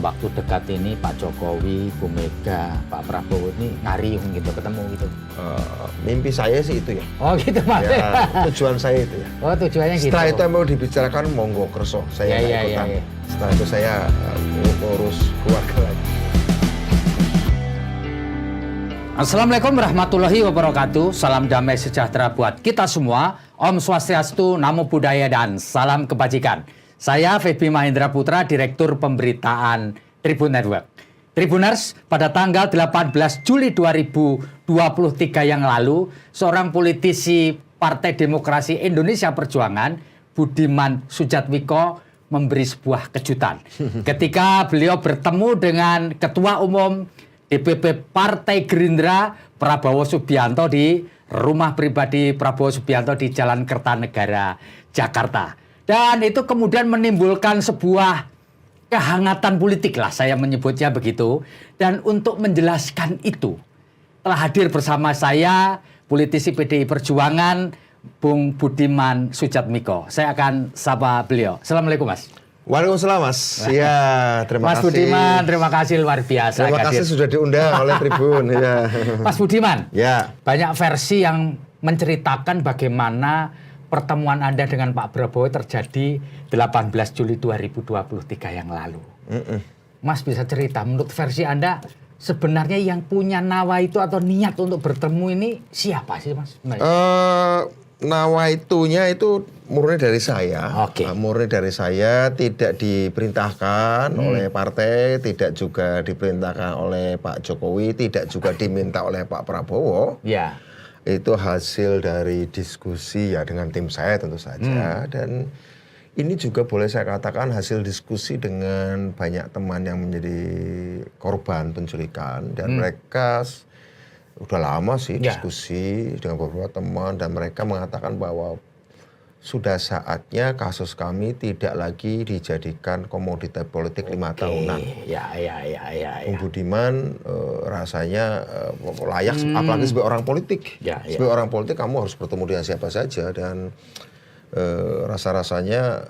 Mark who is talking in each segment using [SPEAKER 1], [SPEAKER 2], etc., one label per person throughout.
[SPEAKER 1] waktu dekat ini Pak Jokowi, Bu Mega, Pak Prabowo ini ngariung gitu, ketemu gitu?
[SPEAKER 2] Mimpi saya sih itu ya.
[SPEAKER 1] Oh gitu Mas.
[SPEAKER 2] Ya, tujuan saya itu ya.
[SPEAKER 1] Oh tujuannya gitu.
[SPEAKER 2] Setelah itu mau dibicarakan monggo kerso, saya nggak ikutan. Setelah itu saya urus keluarga lagi.
[SPEAKER 1] Assalamualaikum warahmatullahi wabarakatuh. Salam damai sejahtera buat kita semua. Om Swastiastu, Namo Buddhaya, dan salam kebajikan. Saya Feby Mahendra Putra, Direktur Pemberitaan Tribun Network. Tribuners, pada tanggal 18 Juli 2023 yang lalu, seorang politisi Partai Demokrasi Indonesia Perjuangan, Budiman Sujatmiko, memberi sebuah kejutan. Ketika beliau bertemu dengan Ketua Umum DPP Partai Gerindra, Prabowo Subianto, di rumah pribadi Prabowo Subianto di Jalan Kertanegara, Jakarta. Dan itu kemudian menimbulkan sebuah kehangatan politik lah, saya menyebutnya begitu. Dan untuk menjelaskan itu, telah hadir bersama saya politisi PDI Perjuangan, Bung Budiman Sujatmiko. Saya akan sapa beliau. Assalamualaikum Mas.
[SPEAKER 2] Waalaikumsalam Mas. Ya, terima
[SPEAKER 1] Mas
[SPEAKER 2] kasih.
[SPEAKER 1] Mas Budiman, terima kasih luar biasa.
[SPEAKER 2] Terima kasih sudah diundang oleh Tribun. Ya.
[SPEAKER 1] Mas Budiman,
[SPEAKER 2] ya.
[SPEAKER 1] Banyak versi yang menceritakan bagaimana pertemuan Anda dengan Pak Prabowo terjadi 18 Juli 2023 yang lalu. Mas bisa cerita, menurut versi Anda, sebenarnya yang punya nawa itu atau niat untuk bertemu ini siapa sih Mas?
[SPEAKER 2] Nawaitunya itu murni dari saya.
[SPEAKER 1] Oke.
[SPEAKER 2] Murni dari saya, tidak diperintahkan oleh partai, tidak juga diperintahkan oleh Pak Jokowi, tidak juga diminta oleh Pak Prabowo.
[SPEAKER 1] Ya.
[SPEAKER 2] Itu hasil dari diskusi ya dengan tim saya tentu saja. Dan ini juga boleh saya katakan hasil diskusi dengan banyak teman yang menjadi korban penculikan. Dan mereka udah lama sih diskusi dengan beberapa teman, dan mereka mengatakan bahwa sudah saatnya kasus kami tidak lagi dijadikan komoditas politik 5 tahunan.
[SPEAKER 1] Ya.
[SPEAKER 2] Bung Budiman rasanya layak, apalagi sebagai orang politik. Sebagai orang politik kamu harus bertemu dengan siapa saja, dan rasa-rasanya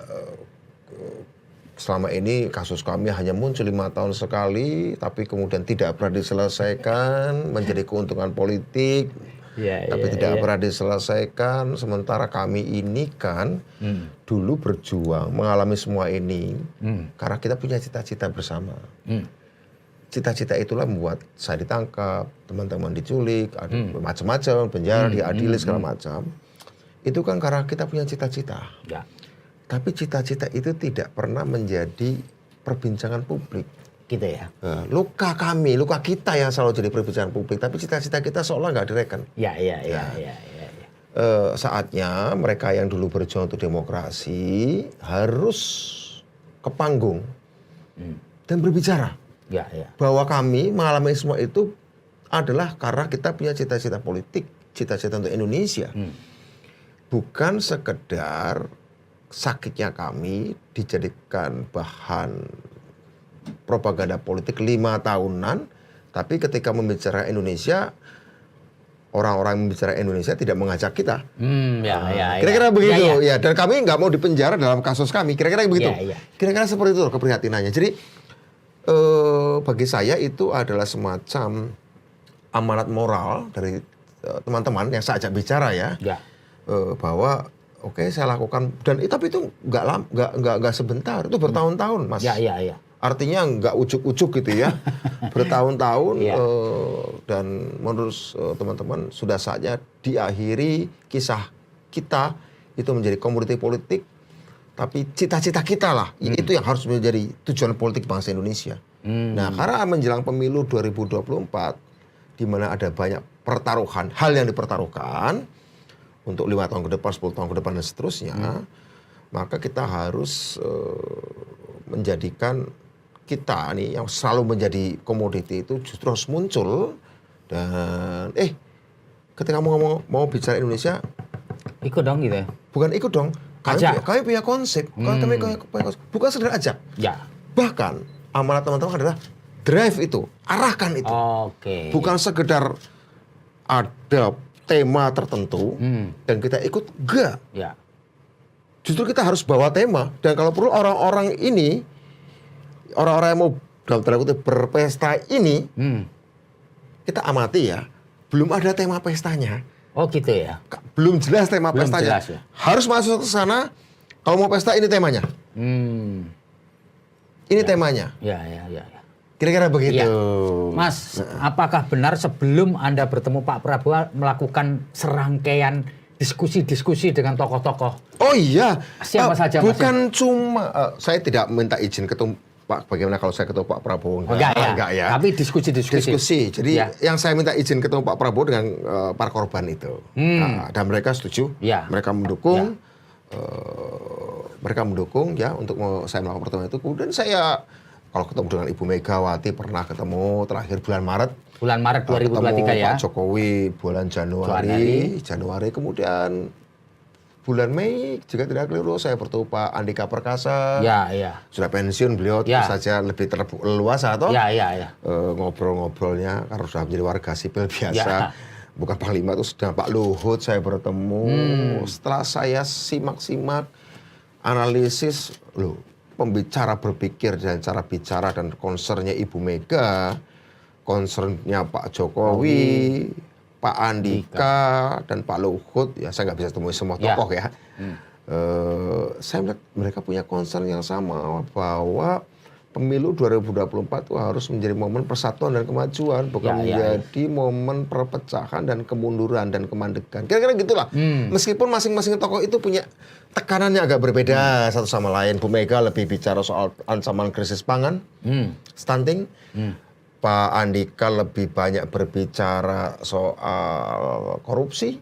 [SPEAKER 2] selama ini kasus kami hanya muncul 5 tahun sekali, tapi kemudian tidak pernah diselesaikan, menjadi keuntungan politik, tapi tidak pernah diselesaikan. Sementara kami ini kan dulu berjuang mengalami semua ini karena kita punya cita-cita bersama. Cita-cita itulah membuat saya ditangkap, teman-teman diculik, ada macam-macam, penjara, diadili segala macam. Itu kan karena kita punya cita-cita. Tapi cita-cita itu tidak pernah menjadi perbincangan publik.
[SPEAKER 1] Gitu ya.
[SPEAKER 2] Luka kita yang selalu jadi perbincangan publik, tapi cita-cita kita seolah nggak direken. Saatnya mereka yang dulu berjuang untuk demokrasi harus ke panggung dan berbicara. Bahwa kami mengalami semua itu adalah karena kita punya cita-cita politik, cita-cita untuk Indonesia. Bukan sekedar sakitnya kami dijadikan bahan propaganda politik 5 tahunan, tapi ketika membicarakan Indonesia, orang-orang yang membicarakan Indonesia tidak mengajak kita. Kira-kira begitu. Ya, dan kami nggak mau dipenjara dalam kasus kami. Kira-kira begitu. Kira-kira seperti itu keprihatinannya. Jadi bagi saya itu adalah semacam amanat moral dari teman-teman yang saya ajak bicara bahwa oke, saya lakukan, dan tapi itu nggak sebentar, itu bertahun-tahun, Mas. Artinya nggak ujuk-ujuk gitu ya, bertahun-tahun. Dan menurut teman-teman sudah saatnya diakhiri kisah kita itu menjadi komoditi politik, tapi cita-cita kita lah itu yang harus menjadi tujuan politik bangsa Indonesia. Nah, karena menjelang pemilu 2024, di mana ada banyak pertaruhan, hal yang dipertaruhkan untuk 5 tahun ke depan, 10 tahun ke depan, dan seterusnya, maka kita harus menjadikan kita nih yang selalu menjadi komoditi itu justru harus muncul. Dan ketika mau bicara Indonesia,
[SPEAKER 1] ikut dong gitu ya?
[SPEAKER 2] Bukan ikut dong, kami punya konsep, bukan sekedar ajak. Bahkan amanat teman-teman adalah drive itu, arahkan itu. Bukan sekedar ada tema tertentu dan kita ikut, enggak. Justru kita harus bawa tema, dan kalau perlu orang-orang yang mau dalam tanda kutip berpesta ini, kita amati ya, belum ada tema pestanya.
[SPEAKER 1] Oh gitu ya.
[SPEAKER 2] Belum jelas tema
[SPEAKER 1] Belum
[SPEAKER 2] pestanya.
[SPEAKER 1] jelas, ya.
[SPEAKER 2] Harus masuk ke sana. Kalau mau pesta ini temanya. Ini temanya.
[SPEAKER 1] Ya.
[SPEAKER 2] Kira-kira begitu.
[SPEAKER 1] Ya. Mas, apakah benar sebelum Anda bertemu Pak Prabowo melakukan serangkaian diskusi-diskusi dengan tokoh-tokoh?
[SPEAKER 2] Oh iya.
[SPEAKER 1] Siapa saja, Mas?
[SPEAKER 2] Bukan cuma saya tidak minta izin ketemu Pak. Bagaimana kalau saya ketemu Pak Prabowo?
[SPEAKER 1] Enggak ya. Tapi diskusi-diskusi.
[SPEAKER 2] Diskusi. Jadi yang saya minta izin ketemu Pak Prabowo dengan para korban itu. Dan mereka setuju.
[SPEAKER 1] Ya.
[SPEAKER 2] Mereka mendukung. Mereka mendukung ya untuk saya melakukan pertemuan itu. Kemudian saya kalau ketemu dengan Ibu Megawati pernah ketemu terakhir bulan Maret.
[SPEAKER 1] Bulan Maret 2023
[SPEAKER 2] ketemu
[SPEAKER 1] ya.
[SPEAKER 2] Pak Jokowi bulan Januari. Kemudian bulan Mei jika tidak keliru saya bertemu Pak Andika Perkasa.
[SPEAKER 1] Ya.
[SPEAKER 2] Sudah pensiun beliau tentu saja lebih terluasa atau ngobrol-ngobrolnya karena sudah menjadi warga sipil biasa. Bukan Panglima itu sudah Pak Luhut saya bertemu. Setelah saya simak-simak analisis pembicara berpikir dan cara bicara dan concernnya Ibu Mega, concernnya Pak Jokowi, Pak Andika dan Pak Luhut, ya saya nggak bisa temui semua tokoh ya. Saya melihat mereka punya concern yang sama bahwa pemilu 2024 itu harus menjadi momen persatuan dan kemajuan, bukan menjadi momen perpecahan dan kemunduran dan kemandekan. Kira-kira gitulah. Meskipun masing-masing tokoh itu punya tekanannya agak berbeda satu sama lain. Bu Mega lebih bicara soal ancaman krisis pangan, stunting. Pak Andika lebih banyak berbicara soal korupsi.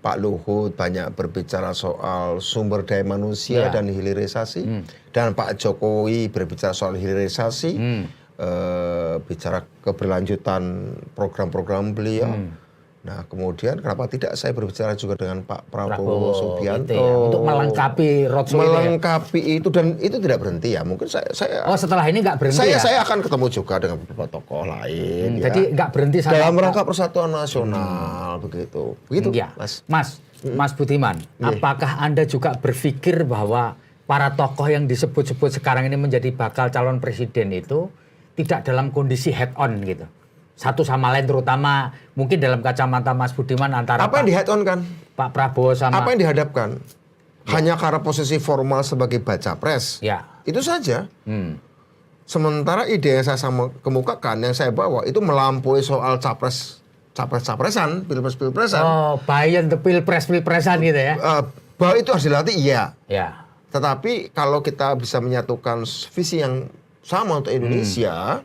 [SPEAKER 2] Pak Luhut banyak berbicara soal sumber daya manusia dan hilirisasi. Dan Pak Jokowi berbicara soal hilirisasi, bicara keberlanjutan program-program beliau. Nah kemudian kenapa tidak saya berbicara juga dengan Pak Prabowo Subianto.
[SPEAKER 1] Gitu ya, untuk melengkapi roadshow
[SPEAKER 2] melengkapi itu dan itu tidak berhenti ya. Mungkin saya
[SPEAKER 1] setelah ini nggak berhenti
[SPEAKER 2] saya akan ketemu juga dengan beberapa tokoh lain.
[SPEAKER 1] Jadi nggak berhenti
[SPEAKER 2] dalam rangka persatuan nasional begitu ya.
[SPEAKER 1] Mas Budiman, apakah Anda juga berpikir bahwa para tokoh yang disebut-sebut sekarang ini menjadi bakal calon presiden itu tidak dalam kondisi head on gitu? Satu sama lain, terutama mungkin dalam kacamata Mas Budiman antara
[SPEAKER 2] apa yang di head on kan?
[SPEAKER 1] Pak Prabowo sama
[SPEAKER 2] apa yang dihadapkan? Hanya karena posisi formal sebagai baca pres. Itu saja. Sementara ide yang saya kemukakan, yang saya bawa itu melampaui soal capres-capresan, pilpres-pilpresan.
[SPEAKER 1] Oh, bayan the pilpres-pilpresan gitu ya?
[SPEAKER 2] Bahwa itu harus dilatih, iya.
[SPEAKER 1] Tetapi
[SPEAKER 2] kalau kita bisa menyatukan visi yang sama untuk Indonesia,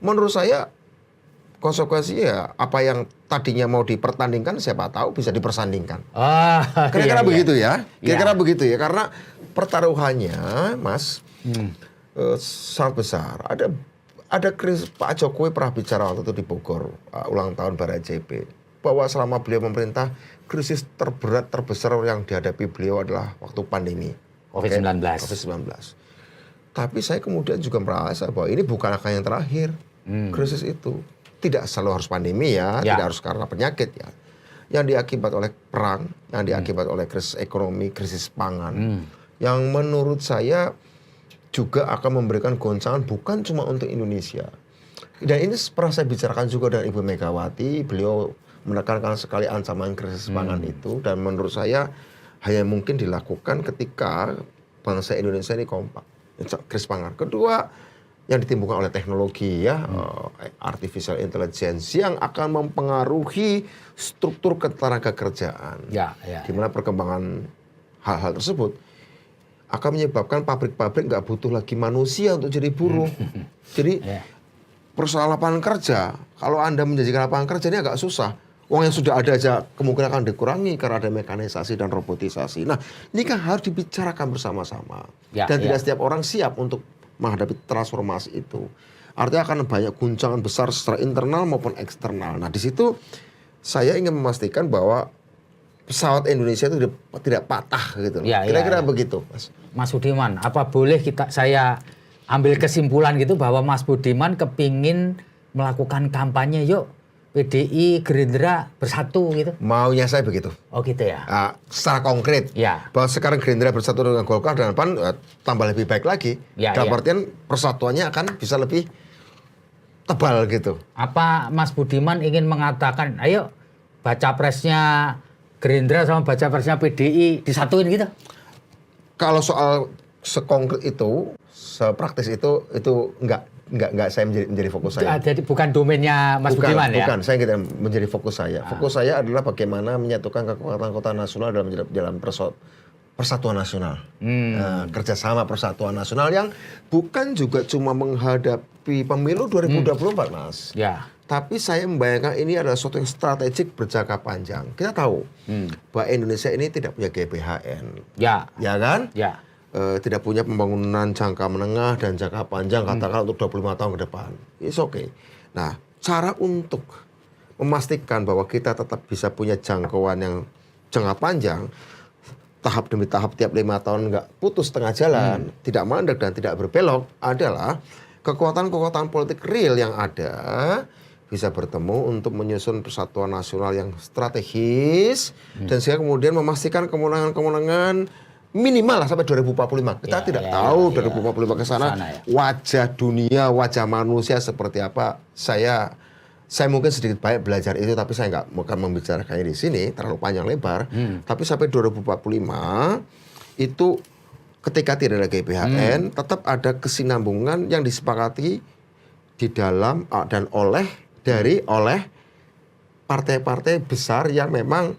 [SPEAKER 2] menurut saya konsekuensinya apa yang tadinya mau dipertandingkan siapa tahu bisa dipersandingkan. Kira-kira begitu ya. Kira-kira begitu ya. Karena pertaruhannya, Mas, sangat besar. Ada krisis. Pak Jokowi pernah bicara waktu itu di Bogor, ulang tahun Barajp, bahwa selama beliau memerintah, krisis terberat terbesar yang dihadapi beliau adalah waktu pandemi
[SPEAKER 1] COVID-19.
[SPEAKER 2] Tapi saya kemudian juga merasa bahwa ini bukan akan yang terakhir. Krisis itu tidak selalu harus pandemi ya, tidak harus karena penyakit ya. Yang diakibat oleh perang, yang diakibat oleh krisis ekonomi, krisis pangan, yang menurut saya juga akan memberikan goncangan bukan cuma untuk Indonesia. Dan ini pernah saya bicarakan juga dengan Ibu Megawati, beliau menekankan sekali ancaman krisis pangan itu, dan menurut saya hanya mungkin dilakukan ketika bangsa Indonesia ini kompak. Krisis pangan. Kedua, yang ditimbulkan oleh teknologi ya, artificial intelligence yang akan mempengaruhi struktur ketenaga kerjaan. Di mana perkembangan hal-hal tersebut akan menyebabkan pabrik-pabrik nggak butuh lagi manusia untuk jadi buruh. Jadi persoalan lapangan kerja, kalau Anda menjanjikan lapangan kerja ini agak susah. Uang yang sudah ada aja kemungkinan akan dikurangi karena ada mekanisasi dan robotisasi. Nah, ini kan harus dibicarakan bersama-sama. Dan tidak setiap orang siap untuk menghadapi transformasi itu. Artinya akan banyak guncangan besar secara internal maupun eksternal. Nah, di situ saya ingin memastikan bahwa pesawat Indonesia itu tidak patah gitu. Kira-kira begitu, Mas.
[SPEAKER 1] Mas Budiman, apa boleh saya ambil kesimpulan gitu bahwa Mas Budiman kepingin melakukan kampanye, yuk PDI, Gerindra bersatu gitu?
[SPEAKER 2] Maunya saya begitu.
[SPEAKER 1] Oh gitu ya?
[SPEAKER 2] Secara konkret,
[SPEAKER 1] ya.
[SPEAKER 2] Bahwa sekarang Gerindra bersatu dengan Golkar dan PAN tambah lebih baik lagi. Dalam artian persatuannya akan bisa lebih tebal gitu.
[SPEAKER 1] Apa Mas Budiman ingin mengatakan, ayo baca presnya Gerindra sama baca presnya PDI disatuin gitu?
[SPEAKER 2] Kalau soal sekonkret itu, sepraktis itu enggak saya menjadi fokus saya.
[SPEAKER 1] Jadi bukan domainnya Mas Budiman ya?
[SPEAKER 2] Bukan, saya tidak menjadi fokus saya. Fokus saya adalah bagaimana menyatukan kekuatan kota nasional dalam persatuan nasional. Kerjasama persatuan nasional yang bukan juga cuma menghadapi pemilu 2024, Mas.
[SPEAKER 1] Ya.
[SPEAKER 2] Tapi saya membayangkan ini adalah sesuatu yang strategik berjangka panjang. Kita tahu bahwa Indonesia ini tidak punya GBHN.
[SPEAKER 1] Ya
[SPEAKER 2] kan?
[SPEAKER 1] Ya.
[SPEAKER 2] Tidak punya pembangunan jangka menengah dan jangka panjang, katakanlah untuk 25 tahun ke depan. It's okay. Nah, cara untuk memastikan bahwa kita tetap bisa punya jangkauan yang jangka panjang, tahap demi tahap tiap 5 tahun nggak putus tengah jalan, tidak mandek dan tidak berbelok, adalah kekuatan-kekuatan politik real yang ada bisa bertemu untuk menyusun persatuan nasional yang strategis dan sehingga kemudian memastikan kemenangan-kemenangan minimal lah sampai 2045. Kita tidak tahu 2045 ke sana wajah dunia, wajah manusia seperti apa. Saya mungkin sedikit banyak belajar itu, tapi saya nggak akan membicarakannya di sini terlalu panjang lebar. Tapi sampai 2045 itu ketika tidak ada GBHN, tetap ada kesinambungan yang disepakati di dalam dan oleh partai-partai besar yang memang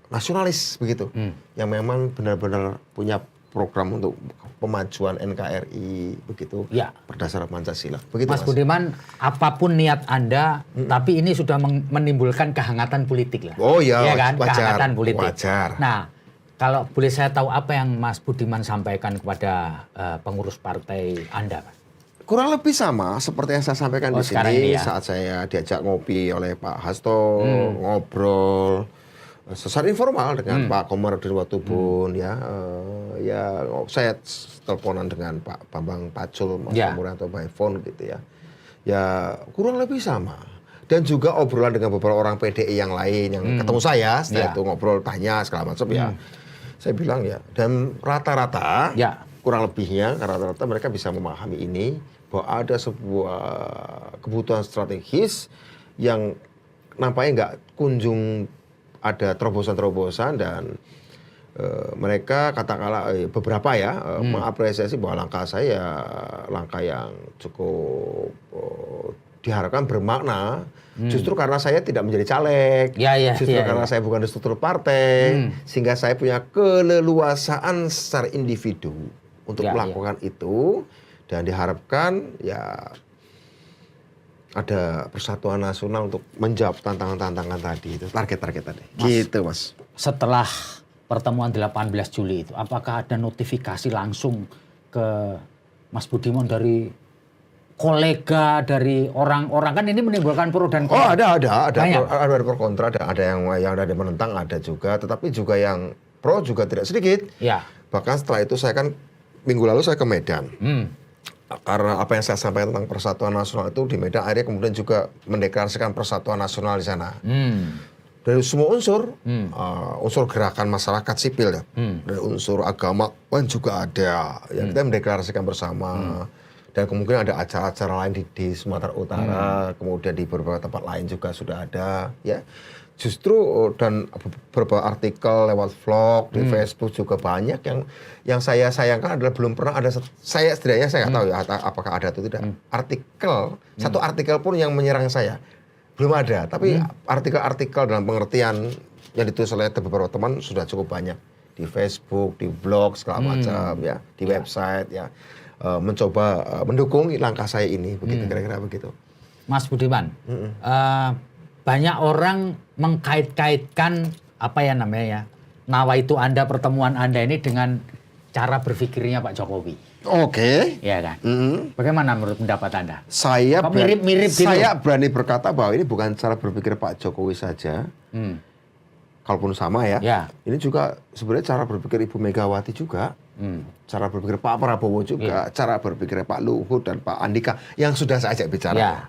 [SPEAKER 2] nasionalis begitu, yang memang benar-benar punya program untuk pemajuan NKRI begitu, berdasar Pancasila. Begitu,
[SPEAKER 1] Mas Budiman, apapun niat Anda, tapi ini sudah menimbulkan kehangatan politik lah.
[SPEAKER 2] Oh iya,
[SPEAKER 1] kan?
[SPEAKER 2] wajar.
[SPEAKER 1] Kehangatan politik.
[SPEAKER 2] Wajar.
[SPEAKER 1] Nah, kalau boleh saya tahu apa yang Mas Budiman sampaikan kepada pengurus partai Anda, Pak?
[SPEAKER 2] Kurang lebih sama seperti yang saya sampaikan di sini saat saya diajak ngopi oleh Pak Hasto, ngobrol secara informal dengan Pak Komarudin Watubun, saya teleponan dengan Pak Bambang Pacul, Mas Murianto by phone gitu ya. Ya kurang lebih sama. Dan juga obrolan dengan beberapa orang PDI yang lain yang ketemu saya, setelah itu ngobrol, tanya segala macam ya. Saya bilang dan rata-rata kurang lebihnya rata-rata mereka bisa memahami ini bahwa ada sebuah kebutuhan strategis yang nampaknya nggak kunjung ada terobosan-terobosan dan mereka katakanlah beberapa mengapresiasi bahwa langkah saya langkah yang cukup diharapkan bermakna justru karena saya tidak menjadi caleg, karena saya bukan di struktur partai, sehingga saya punya keleluasaan secara individu untuk melakukan itu dan diharapkan ada persatuan nasional untuk menjawab tantangan-tantangan tadi itu, target-target tadi. Gitu, Mas.
[SPEAKER 1] Setelah pertemuan 18 Juli itu, apakah ada notifikasi langsung ke Mas Budiman dari kolega, dari orang-orang, kan ini menimbulkan pro dan kontra?
[SPEAKER 2] Oh, ada pro kontra, ada yang ada menentang, ada juga, tetapi juga yang pro juga tidak sedikit. Bahkan setelah itu saya kan minggu lalu saya ke Medan. Karena apa yang saya sampaikan tentang persatuan nasional itu di Medan, akhirnya kemudian juga mendeklarasikan persatuan nasional di sana. Dari semua unsur, unsur gerakan masyarakat sipil dari unsur agama pun juga ada. Yang kita mendeklarasikan bersama. Dan kemungkinan ada acara-acara lain di Sumatera Utara, kemudian di beberapa tempat lain juga sudah ada. Justru dan beberapa artikel lewat vlog di Facebook juga banyak yang saya sayangkan adalah belum pernah ada saya setidaknya saya nggak tahu apakah ada atau tidak artikel satu artikel pun yang menyerang saya belum ada, tapi artikel-artikel dalam pengertian yang ditulis oleh beberapa teman sudah cukup banyak di Facebook, di blog segala macam di website mencoba mendukung langkah saya ini begitu kira-kira begitu.
[SPEAKER 1] Mas Budiman, banyak orang mengkait-kaitkan nawaitu Anda, pertemuan Anda ini dengan cara berpikirnya Pak Jokowi.
[SPEAKER 2] Oke.
[SPEAKER 1] Iya kan? Bagaimana menurut pendapat Anda?
[SPEAKER 2] Saya
[SPEAKER 1] mirip-mirip gitu.
[SPEAKER 2] Saya berani berkata bahwa ini bukan cara berpikir Pak Jokowi saja. Kalaupun sama ini juga sebenarnya cara berpikir Ibu Megawati juga. Cara berpikir Pak Prabowo juga. Cara berpikir Pak Luhut dan Pak Andika yang sudah saya ajak bicara.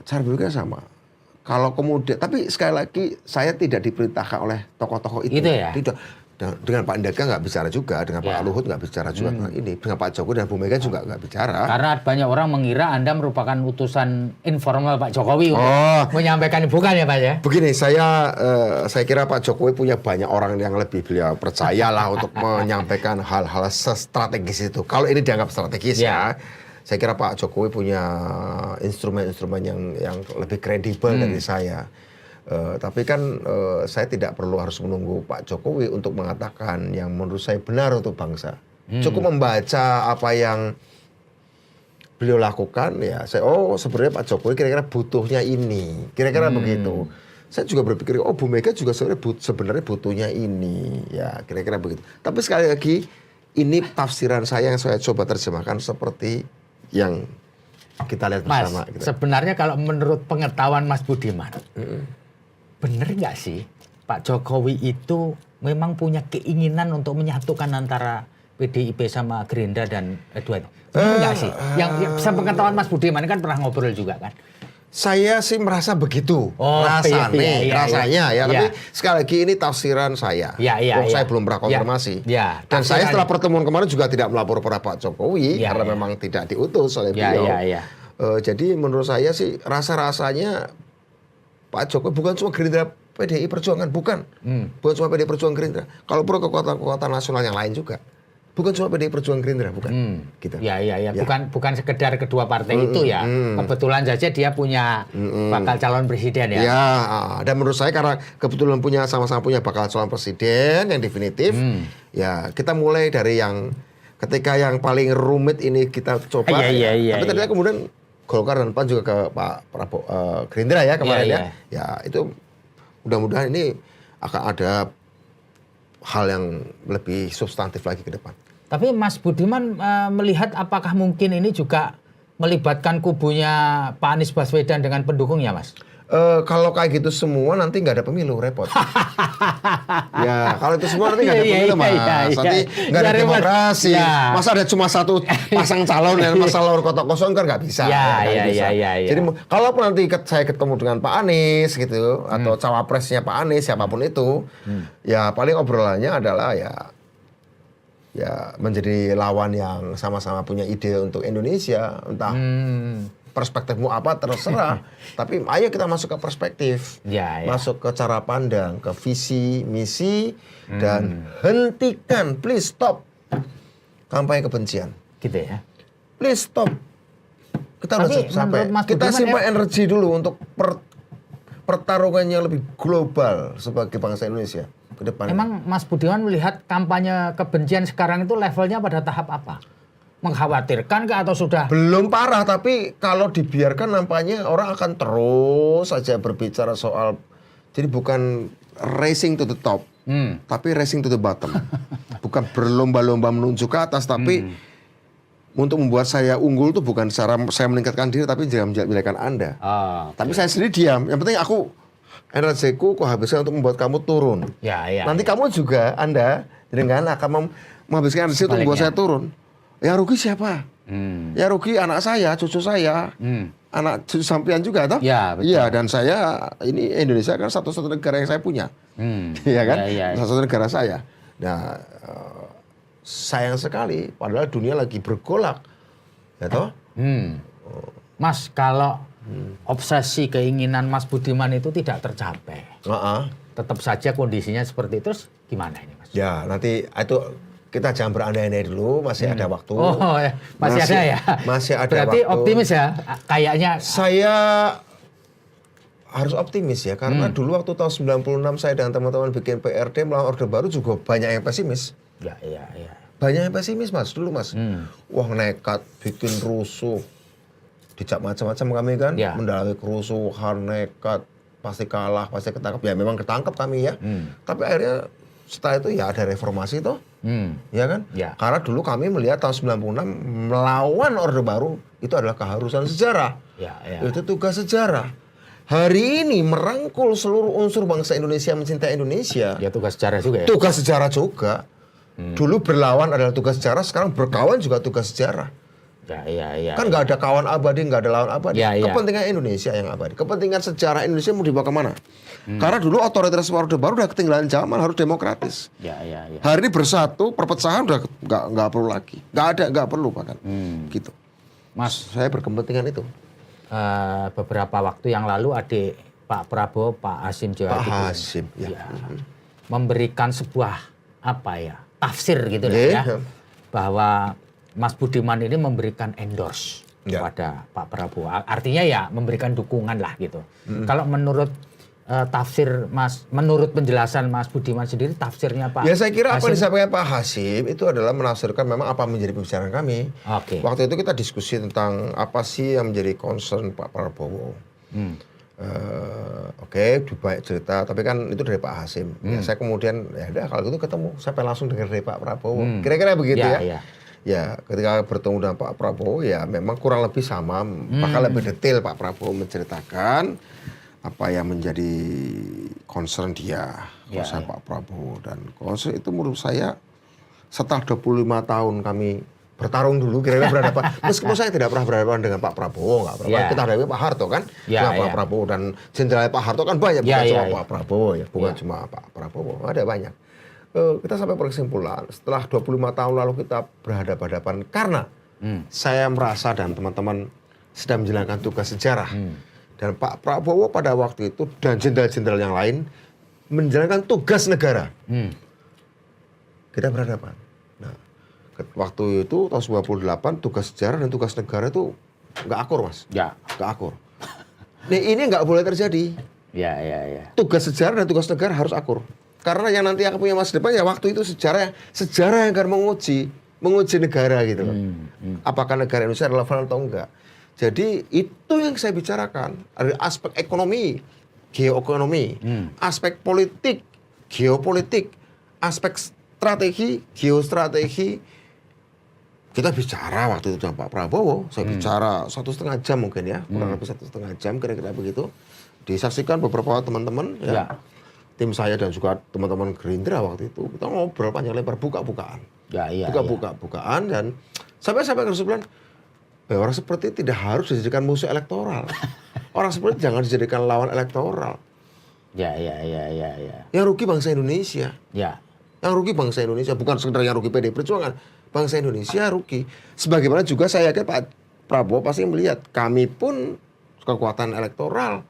[SPEAKER 2] Cara berpikir sama. Kalau kemudian, tapi sekali lagi saya tidak diperintahkan oleh tokoh-tokoh itu.
[SPEAKER 1] Itu ya?
[SPEAKER 2] Tidak. Dengan Pak Andika nggak bicara juga, dengan Pak Luhut nggak bicara juga tentang ini, dengan Pak Jokowi dan Bu Mega juga nggak bicara.
[SPEAKER 1] Karena banyak orang mengira Anda merupakan utusan informal Pak Jokowi untuk menyampaikan, bukan ya Pak ya?
[SPEAKER 2] Begini, saya kira Pak Jokowi punya banyak orang yang lebih beliau percaya lah untuk menyampaikan hal-hal strategis itu. Kalau ini dianggap strategis ya, saya kira Pak Jokowi punya instrumen-instrumen yang lebih kredibel dari saya. Tapi kan saya tidak perlu harus menunggu Pak Jokowi untuk mengatakan yang menurut saya benar untuk bangsa. Cukup membaca apa yang beliau lakukan ya. Sebenarnya Pak Jokowi kira-kira butuhnya ini, kira-kira begitu. Saya juga berpikir, Bu Mega juga sebenarnya butuhnya ini, ya kira-kira begitu. Tapi sekali lagi ini tafsiran saya yang saya coba terjemahkan seperti yang kita lihat bersama.
[SPEAKER 1] Mas, sebenarnya kalau menurut pengetahuan Mas Budiman, bener nggak sih Pak Jokowi itu memang punya keinginan untuk menyatukan antara PDIP sama Gerindra dan Edward? Bener nggak sih? Yang sepengetahuan Mas Budiman kan pernah ngobrol juga kan?
[SPEAKER 2] Saya sih merasa begitu, rasanya ya. Tapi sekali lagi ini tafsiran saya. Saya belum pernah konfirmasi. Dan saya setelah pertemuan kemarin juga tidak melapor pada Pak Jokowi karena memang tidak diutus oleh beliau. Jadi menurut saya sih rasa-rasanya Pak Jokowi bukan cuma Gerindra PDI Perjuangan, bukan cuma PDI Perjuangan Gerindra. Kalau perlu kekuatan nasional yang lain juga, bukan cuma PDI Perjuangan Gerindra, bukan. Gitu.
[SPEAKER 1] Bukan sekedar kedua partai itu ya. Kebetulan saja dia punya bakal calon presiden ya.
[SPEAKER 2] Dan menurut saya karena kebetulan sama-sama punya bakal calon presiden yang definitif, ya kita mulai dari yang ketika yang paling rumit ini kita coba. Tapi ternyata kemudian Golkar dan PAN juga ke Pak Prabowo Gerindra ya kemarin ya. Ya itu mudah-mudahan ini akan ada hal yang lebih substantif lagi ke depan.
[SPEAKER 1] Tapi Mas Budiman melihat apakah mungkin ini juga melibatkan kubunya Pak Anies Baswedan dengan pendukungnya, Mas?
[SPEAKER 2] Kalau kayak gitu semua nanti nggak ada pemilu, repot. Ya kalau itu semua nanti nggak ada pemilu Mas. Nanti nggak ada demokrasi. Masa ada cuma satu pasang calon dan masalah kotak kosong kan nggak bisa. Jadi kalaupun nanti saya ketemu dengan Pak Anies gitu atau cawapresnya Pak Anies siapapun itu, ya paling obrolannya adalah ya menjadi lawan yang sama-sama punya ide untuk Indonesia, entah perspektifmu apa terserah, tapi ayo kita masuk ke perspektif, masuk ke cara pandang, ke visi, misi, dan hentikan, please stop kampanye kebencian.
[SPEAKER 1] Gitu ya.
[SPEAKER 2] Please stop. Kita harus sampai kita simpan energi dulu untuk pertarungan yang lebih global sebagai bangsa Indonesia ke depan.
[SPEAKER 1] Emang Mas Budiman melihat kampanye kebencian sekarang itu levelnya pada tahap apa? Mengkhawatirkan kah atau sudah?
[SPEAKER 2] Belum parah, tapi kalau dibiarkan nampaknya orang akan terus saja berbicara soal, jadi bukan racing to the top, tapi racing to the bottom. Bukan berlomba-lomba menuju ke atas, tapi untuk membuat saya unggul itu bukan cara saya meningkatkan diri, tapi jangan menjelekan Anda. Tapi saya sendiri diam, yang penting energiku habiskan untuk membuat kamu turun. Nanti kamu juga, Anda dengan akan menghabiskan energi untuk membuat saya turun. Yang rugi siapa? Ya rugi anak saya, cucu saya, anak cucu sampean juga, toh? Iya, dan saya ini Indonesia kan satu-satu negara yang saya punya, iya kan? Satu-satu negara saya. Nah, sayang sekali, padahal dunia lagi bergolak, ya toh?
[SPEAKER 1] Mas, kalau obsesi keinginan Mas Budiman itu tidak tercapai, tetap saja kondisinya seperti itu, terus gimana ini, Mas?
[SPEAKER 2] Ya, nanti itu kita jangan berandai-andai dulu, masih ada waktu.
[SPEAKER 1] Masih ada ya?
[SPEAKER 2] Masih ada
[SPEAKER 1] Berarti
[SPEAKER 2] waktu.
[SPEAKER 1] Optimis ya? Kayaknya.
[SPEAKER 2] Saya harus optimis ya, karena dulu waktu tahun 96 saya dan teman-teman bikin PRD melawan Orde Baru juga banyak yang pesimis. Banyak yang pesimis Mas, dulu Mas. Wah nekat, bikin rusuh. Dicap macam-macam kami kan, mendalami kerusuhan, nekat, pasti kalah, pasti ketangkap. Ya memang ketangkap kami ya. Tapi akhirnya setelah itu ya ada reformasi toh. Ya kan? Karena dulu kami melihat tahun 96 melawan Orde Baru itu adalah keharusan sejarah. Itu tugas sejarah. Hari ini merangkul seluruh unsur bangsa Indonesia mencintai Indonesia.
[SPEAKER 1] Ya tugas sejarah juga ya.
[SPEAKER 2] Tugas sejarah juga. Dulu berlawan adalah tugas sejarah, sekarang berkawan juga tugas sejarah.
[SPEAKER 1] Ya.
[SPEAKER 2] Kan nggak ada kawan abadi, nggak ada lawan abadi.
[SPEAKER 1] Ya.
[SPEAKER 2] Kepentingan Indonesia yang abadi. Kepentingan sejarah Indonesia mau dibawa kemana? Karena dulu otoritas Orde Baru udah ketinggalan zaman, harus demokratis.
[SPEAKER 1] Ya.
[SPEAKER 2] Hari ini bersatu, perpecahan udah nggak perlu lagi. Nggak perlu bahkan. Gitu.
[SPEAKER 1] Mas,
[SPEAKER 2] Saya berkepentingan itu.
[SPEAKER 1] beberapa waktu yang lalu adik Pak Prabowo, Pak Hasim Joyo
[SPEAKER 2] Pak Hasim, ya.
[SPEAKER 1] memberikan sebuah tafsir gitu lah ya, bahwa Mas Budiman ini memberikan endorse kepada Pak Prabowo. Artinya ya memberikan dukungan lah gitu. Kalau menurut tafsir menurut penjelasan Mas Budiman sendiri, tafsirnya Pak
[SPEAKER 2] Ya saya kira apa
[SPEAKER 1] Hasim,
[SPEAKER 2] yang disampaikan Pak Hasim itu adalah menafsirkan memang apa menjadi pembicaraan kami.
[SPEAKER 1] Oke.
[SPEAKER 2] Waktu itu kita diskusi tentang apa sih yang menjadi concern Pak Prabowo. Oke, banyak cerita, tapi kan itu dari Pak Hasim. Ya, saya kemudian ya udah kalau gitu ketemu, saya langsung dengar dari Pak Prabowo. Kira-kira begitu ya. Ya, ketika bertemu dengan Pak Prabowo ya memang kurang lebih sama, bahkan lebih detail Pak Prabowo menceritakan apa yang menjadi concern dia, concern Pak Prabowo, dan concern itu menurut saya setelah 25 tahun kami bertarung dulu kira-kira berhadapan. Meskipun saya tidak pernah berhadapan dengan Pak Prabowo, nggak pernah. Kita hadapi Pak Harto kan, Pak Prabowo, dan jenderal Pak Harto kan banyak, bukan cuma Pak Prabowo ya, bukan cuma Pak Prabowo, ada banyak. Kita sampai berkesimpulan setelah 25 tahun lalu kita berhadapan-hadapan karena saya merasa dan teman-teman sedang menjalankan tugas sejarah, dan Pak Prabowo pada waktu itu dan jenderal-jenderal yang lain menjalankan tugas negara. Kita berhadapan. Nah, waktu itu tahun 98 tugas sejarah dan tugas negara itu nggak akur, Mas. Nggak akur. Nah, ini nggak boleh terjadi. Tugas sejarah dan tugas negara harus akur. Karena yang nanti akan punya masa depan ya waktu itu sejarah yang akan menguji negara gitu loh. Apakah negara Indonesia relevan atau enggak. Jadi itu yang saya bicarakan. Ada aspek ekonomi, geoekonomi, aspek politik, geopolitik, aspek strategi, geostrategi. Kita bicara waktu itu dengan Pak Prabowo, saya bicara 1,5 jam mungkin ya, kurang lebih 1,5 jam kira-kira begitu. Disaksikan beberapa teman-teman ya. Tim saya dan juga teman-teman Gerindra waktu itu, kita ngobrol panjang lebar, buka-bukaan. Buka-bukaan, dan sampai kesimpulan, orang seperti tidak harus dijadikan musuh elektoral. Orang seperti jangan dijadikan lawan elektoral. Yang rugi bangsa Indonesia. Yang rugi bangsa Indonesia, bukan sekedar yang rugi PD Perjuangan. Bangsa Indonesia rugi. Sebagaimana juga saya yakin Pak Prabowo pasti melihat, kami pun kekuatan elektoral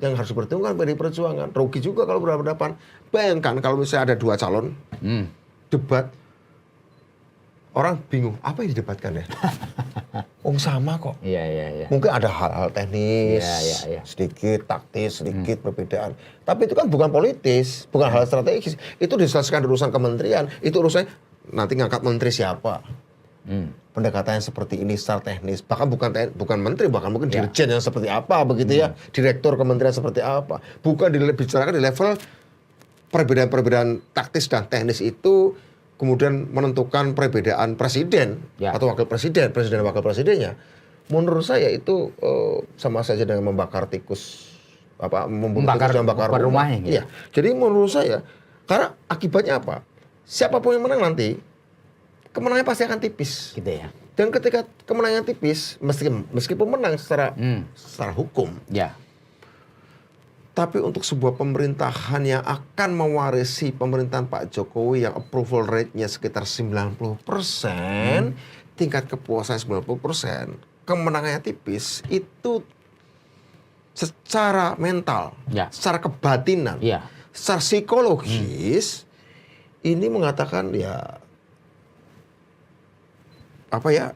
[SPEAKER 2] yang harus diperhitungkan PD Perjuangan. Rugi juga kalau berhadapan. Bayangkan kalau misalnya ada 2 calon debat, orang bingung apa yang didebatkan ya. Sama kok. Mungkin ada hal-hal teknis, sedikit taktis, sedikit perbedaan. Tapi itu kan bukan politis, bukan hal strategis. Itu diselesaikan di urusan kementerian. Itu urusannya nanti ngangkat menteri siapa. Pendekatan yang seperti ini secara teknis, bahkan bukan menteri, bahkan mungkin dirjen yang seperti apa begitu ya, direktur kementerian seperti apa, bukan dibicarakan di level perbedaan taktis dan teknis itu kemudian menentukan perbedaan presiden atau wakil presiden dan wakil presidennya. Menurut saya itu sama saja dengan membakar tikus, membunuh tikus dan membakar rumah. Iya. Jadi menurut saya, karena akibatnya apa? Siapapun yang menang nanti, kemenangannya pasti akan tipis.
[SPEAKER 1] Gitu ya.
[SPEAKER 2] Dan ketika kemenangan tipis, meskipun menang secara hukum, tapi untuk sebuah pemerintahan yang akan mewarisi pemerintahan Pak Jokowi yang approval rate-nya sekitar 90%, tingkat kepuasan 90%, kemenangannya tipis, itu secara mental, secara kebatinan, secara psikologis, ini mengatakan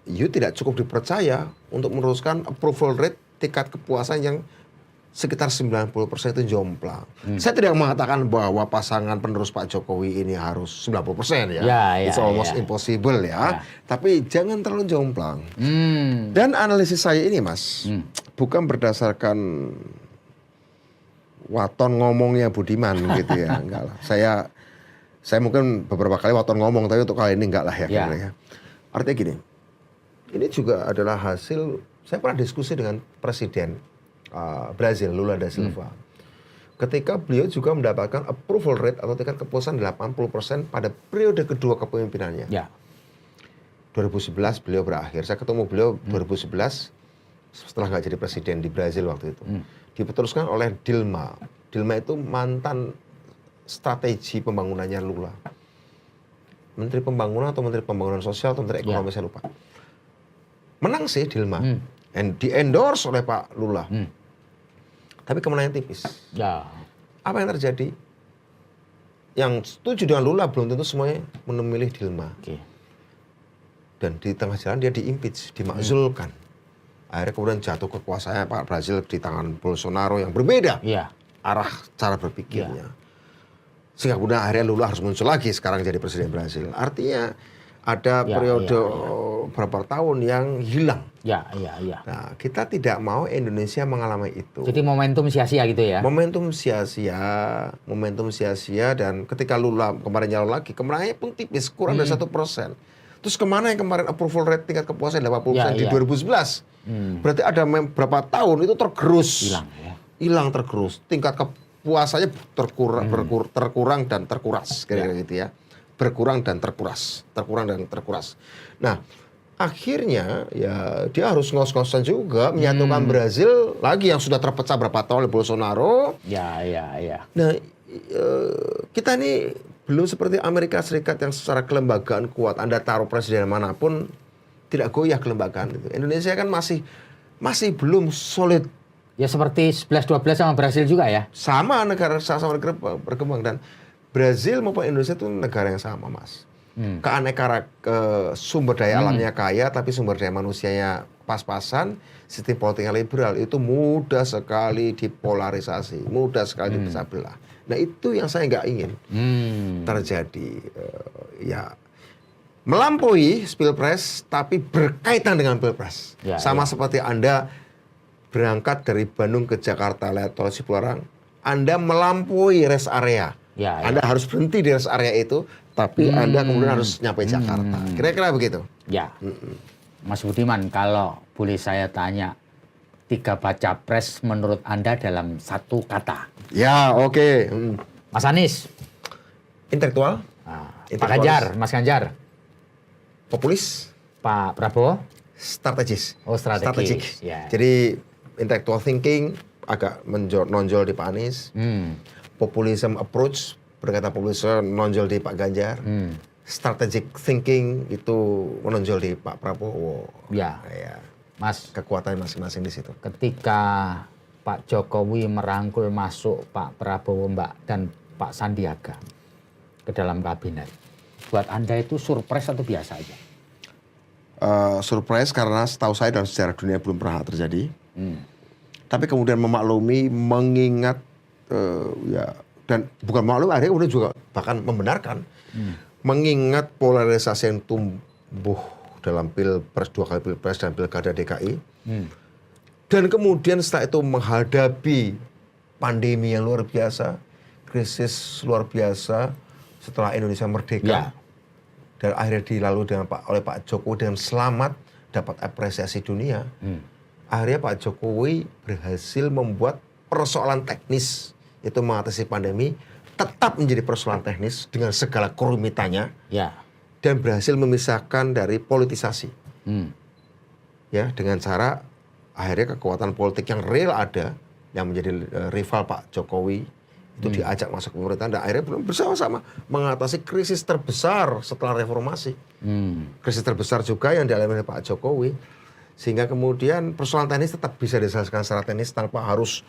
[SPEAKER 2] you tidak cukup dipercaya untuk meneruskan approval rate tingkat kepuasan yang sekitar 90% itu jomplang. Saya tidak mengatakan bahwa pasangan penerus Pak Jokowi ini harus 90% ya. It's almost impossible ya. Tapi jangan terlalu jomplang. Dan analisis saya ini, Mas, bukan berdasarkan waton ngomongnya Budiman gitu ya. Enggak lah. Saya mungkin beberapa kali waton ngomong, tapi untuk kali ini enggak lah ya. Artinya gini, ini juga adalah hasil, saya pernah diskusi dengan Presiden Brazil, Lula da Silva. Ketika beliau juga mendapatkan approval rate atau tingkat kepuasan 80% pada periode kedua kepemimpinannya. 2014 2011 beliau berakhir. Saya ketemu beliau 2011 setelah nggak jadi presiden di Brazil waktu itu. Diputuskan oleh Dilma. Dilma itu mantan strategi pembangunannya Lula. Menteri Pembangunan atau Menteri Pembangunan Sosial atau Menteri Ekonomi, saya lupa. Menang sih Dilma. Di-endorse oleh Pak Lula. Tapi kemenangan tipis.
[SPEAKER 1] Ya.
[SPEAKER 2] Apa yang terjadi? Yang setuju dengan Lula belum tentu semuanya memilih Dilma.
[SPEAKER 1] Oke.
[SPEAKER 2] Dan di tengah jalan dia di-impeach, dimakzulkan. Akhirnya kemudian jatuh kekuasaannya Pak Brazil di tangan Bolsonaro yang berbeda.
[SPEAKER 1] Iya.
[SPEAKER 2] Arah cara berpikirnya. Sehingga kemudian akhirnya Lula harus muncul lagi sekarang jadi presiden Brazil. Artinya ada periode beberapa tahun yang hilang.
[SPEAKER 1] Iya.
[SPEAKER 2] Nah, kita tidak mau Indonesia mengalami itu.
[SPEAKER 1] Jadi momentum sia-sia gitu ya?
[SPEAKER 2] Momentum sia-sia, dan ketika Lula kemarin nyalon lagi, kemenangannya pun tipis, kurang dari 1%. Terus kemana yang kemarin approval rate tingkat kepuasan 80% di 2011? Berarti ada berapa tahun itu tergerus. Hilang tergerus. Tingkat kepuasannya terkurang dan terkuras. Kira-kira gitu ya. Berkurang dan terkuras. Nah, akhirnya ya dia harus ngos-ngosan juga menyatukan Brazil lagi yang sudah terpecah berapa tahun oleh Bolsonaro.
[SPEAKER 1] Ya.
[SPEAKER 2] Nah, kita ini belum seperti Amerika Serikat yang secara kelembagaan kuat. Anda taruh presiden manapun tidak goyah kelembagaan itu. Indonesia kan masih belum solid.
[SPEAKER 1] Ya seperti 11-12 sama Brasil juga ya?
[SPEAKER 2] Sama negara berkembang, dan Brazil maupun Indonesia itu negara yang sama, Mas. Sumber daya alamnya kaya, tapi sumber daya manusianya pas-pasan, sistem politiknya liberal, itu mudah sekali dipolarisasi, mudah sekali dipecah belah. Nah itu yang saya nggak ingin terjadi. Ya melampaui Pilpres, tapi berkaitan dengan Pilpres. Sama seperti Anda berangkat dari Bandung ke Jakarta lewat tol Cipularang, Anda melampaui rest area. Anda harus berhenti di rest area itu, tapi Anda kemudian harus nyampe Jakarta. Kira-kira begitu.
[SPEAKER 1] Ya. Mas Budiman, kalau boleh saya tanya, 3 baca pres menurut Anda dalam 1 kata?
[SPEAKER 2] Ya, oke.
[SPEAKER 1] Mas Anies?
[SPEAKER 2] Intelektual.
[SPEAKER 1] Pak Ganjar, Mas Ganjar?
[SPEAKER 2] Populis.
[SPEAKER 1] Pak Prabowo?
[SPEAKER 2] Strategis.
[SPEAKER 1] Oh, strategis. Ya.
[SPEAKER 2] Jadi intellectual thinking agak menonjol di Pak Anies. Populism approach, berkata populisme menonjol di Pak Ganjar. Strategic thinking itu menonjol di Pak Prabowo.
[SPEAKER 1] Ya. Mas,
[SPEAKER 2] kekuatan masing-masing di situ.
[SPEAKER 1] Ketika Pak Jokowi merangkul masuk Pak Prabowo, dan Pak Sandiaga ke dalam kabinet, buat Anda itu surprise atau biasa aja?
[SPEAKER 2] Surprise karena setahu saya dalam sejarah dunia belum pernah terjadi. Tapi kemudian memaklumi, mengingat, dan bukan memaklumi, akhirnya kemudian juga bahkan membenarkan, mengingat polarisasi yang tumbuh dalam Pilpres, 2 kali Pilpres dan Pilkada DKI. Dan kemudian setelah itu menghadapi pandemi yang luar biasa, krisis luar biasa setelah Indonesia merdeka. Dan akhirnya dilalui oleh Pak Jokowi dengan selamat, dapat apresiasi dunia. Akhirnya Pak Jokowi berhasil membuat persoalan teknis, itu mengatasi pandemi, tetap menjadi persoalan teknis dengan segala kerumitannya. Dan berhasil memisahkan dari politisasi. Ya, dengan cara akhirnya kekuatan politik yang real ada, yang menjadi rival Pak Jokowi, itu diajak masuk ke pemerintahan, dan akhirnya bersama-sama mengatasi krisis terbesar setelah reformasi. Krisis terbesar juga yang dialami oleh Pak Jokowi. Sehingga kemudian persoalan teknis tetap bisa diselesaikan secara teknis tanpa harus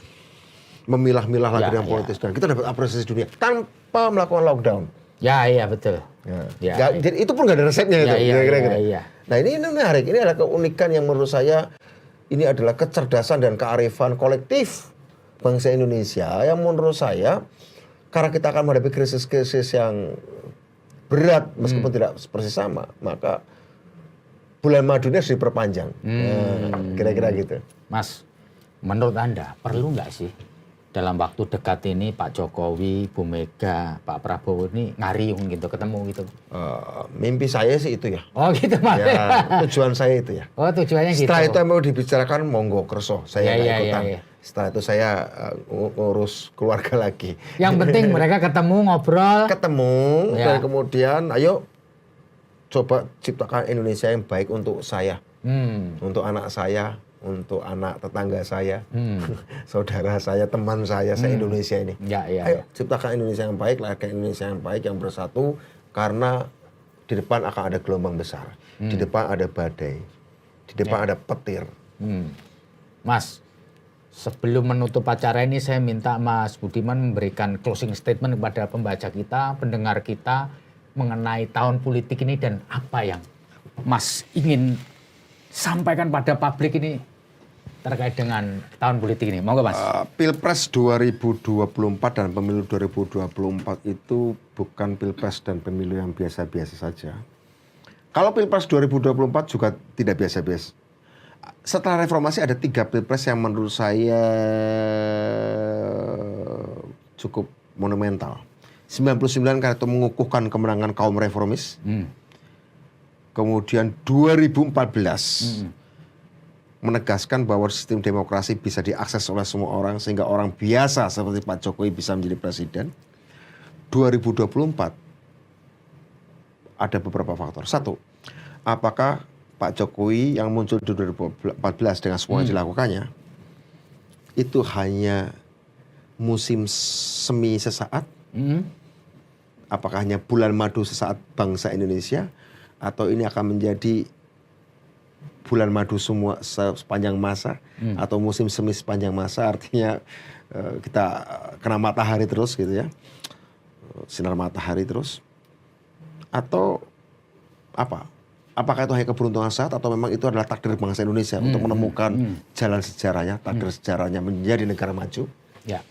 [SPEAKER 2] memilah-milah lagi dengan politis. Dan kita dapat apresiasi dunia tanpa melakukan lockdown.
[SPEAKER 1] Iya betul.
[SPEAKER 2] Jadi itu pun nggak ada resepnya itu. Kira-kira. Nah ini menarik. Ini adalah keunikan yang menurut saya ini adalah kecerdasan dan kearifan kolektif bangsa Indonesia yang menurut saya, karena kita akan menghadapi krisis-krisis yang berat meskipun tidak persis sama, maka bulan madunya harus diperpanjang. Kira-kira gitu.
[SPEAKER 1] Mas, menurut Anda perlu nggak sih dalam waktu dekat ini Pak Jokowi, Bu Mega, Pak Prabowo ini ngariung gitu, ketemu gitu?
[SPEAKER 2] Mimpi saya sih itu ya.
[SPEAKER 1] Oh gitu Mas.
[SPEAKER 2] Ya, tujuan saya itu ya.
[SPEAKER 1] Oh tujuannya gitu.
[SPEAKER 2] Setelah itu mau dibicarakan monggo kerso, saya nggak ikutan.
[SPEAKER 1] Ya.
[SPEAKER 2] Setelah itu saya ngurus keluarga lagi.
[SPEAKER 1] Yang penting mereka ketemu, ngobrol.
[SPEAKER 2] Dan kemudian ayo coba ciptakan Indonesia yang baik untuk saya, untuk anak saya, untuk anak tetangga saya, saudara saya, teman saya, se-Indonesia ini. Ayo ciptakan Indonesia yang baik, lahirkan Indonesia yang baik, yang bersatu, karena di depan akan ada gelombang besar, di depan ada badai, di depan ada petir.
[SPEAKER 1] Mas, sebelum menutup acara ini saya minta Mas Budiman memberikan closing statement kepada pembaca kita, pendengar kita mengenai tahun politik ini dan apa yang Mas ingin sampaikan pada publik ini terkait dengan tahun politik ini. Mau nggak Mas?
[SPEAKER 2] Pilpres 2024 dan pemilu 2024 itu bukan pilpres dan pemilu yang biasa-biasa saja. Kalau Pilpres 2024 juga tidak biasa-biasa. Setelah reformasi ada 3 pilpres yang menurut saya cukup monumental. 99 karena itu mengukuhkan kemenangan kaum reformis. Kemudian 2014 menegaskan bahwa sistem demokrasi bisa diakses oleh semua orang sehingga orang biasa seperti Pak Jokowi bisa menjadi presiden. 2024 ada beberapa faktor. 1, apakah Pak Jokowi yang muncul di 2014 dengan semua yang dilakukannya itu hanya musim semi sesaat? Apakah hanya bulan madu sesaat bangsa Indonesia? Atau ini akan menjadi bulan madu semua sepanjang masa? Atau musim semi sepanjang masa, artinya kita kena matahari terus gitu ya, sinar matahari terus? Atau apa? Apakah itu hanya keberuntungan saat atau memang itu adalah takdir bangsa Indonesia untuk menemukan jalan sejarahnya, takdir sejarahnya menjadi negara maju?
[SPEAKER 1] Ya.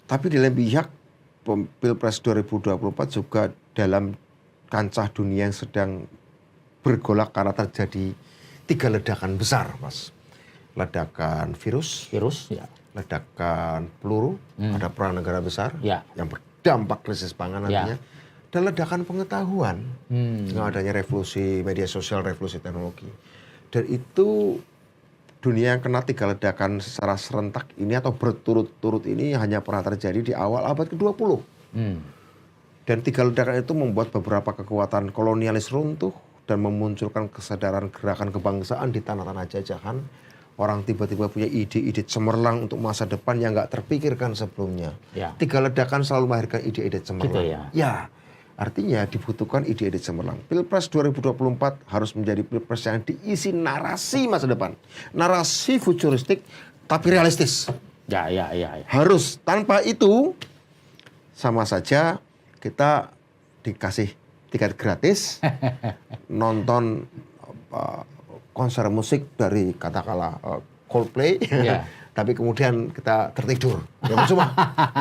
[SPEAKER 2] Tapi di lain pihak, Pilpres 2024 juga dalam kancah dunia yang sedang bergolak karena terjadi 3 ledakan besar, Mas. Ledakan virus,
[SPEAKER 1] ya.
[SPEAKER 2] ledakan peluru, ada perang negara besar yang berdampak krisis pangan nantinya. Dan ledakan pengetahuan dengan adanya revolusi media sosial, revolusi teknologi. Dan itu dunia yang kena 3 ledakan secara serentak ini atau berturut-turut ini hanya pernah terjadi di awal abad ke-20. Dan 3 ledakan itu membuat beberapa kekuatan kolonialis runtuh dan memunculkan kesadaran gerakan kebangsaan di tanah-tanah jajahan. Orang tiba-tiba punya ide-ide cemerlang untuk masa depan yang nggak terpikirkan sebelumnya. 3 ledakan selalu melahirkan ide-ide cemerlang.
[SPEAKER 1] Gitu ya.
[SPEAKER 2] Artinya dibutuhkan ide-ide cemerlang. Pilpres 2024 harus menjadi pilpres yang diisi narasi masa depan. Narasi futuristik tapi realistis.
[SPEAKER 1] Ya.
[SPEAKER 2] Harus. Tanpa itu sama saja kita dikasih tiket gratis nonton konser musik dari katakanlah Coldplay. Tapi kemudian kita tertidur. Ya cuma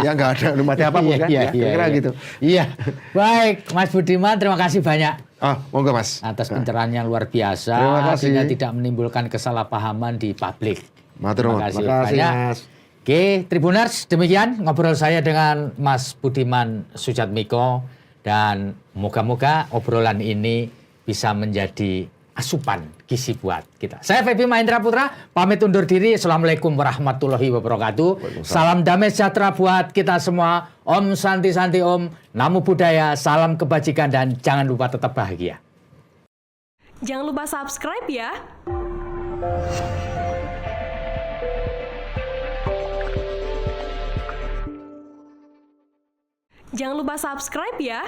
[SPEAKER 2] ya nggak ada nikmati apapun kan. Kira-kira gitu.
[SPEAKER 1] Iya. Baik, Mas Budiman, terima kasih banyak.
[SPEAKER 2] Monggo Mas.
[SPEAKER 1] Atas pencerahan yang luar biasa.
[SPEAKER 2] Terima kasih.
[SPEAKER 1] Sehingga tidak menimbulkan kesalahpahaman di publik.
[SPEAKER 2] Terima kasih banyak. Mas.
[SPEAKER 1] Oke, Tribuners, demikian ngobrol saya dengan Mas Budiman Sujatmiko. Dan moga-moga obrolan ini bisa menjadi asupan gizi buat kita. Saya Febi Mahendra Putra, pamit undur diri. Assalamualaikum warahmatullahi wabarakatuh. Salam damai sejahtera buat kita semua. Om Santi Santi Om. Namo Buddhaya, salam kebajikan dan jangan lupa tetap bahagia.
[SPEAKER 3] Jangan lupa subscribe ya. Jangan lupa subscribe ya.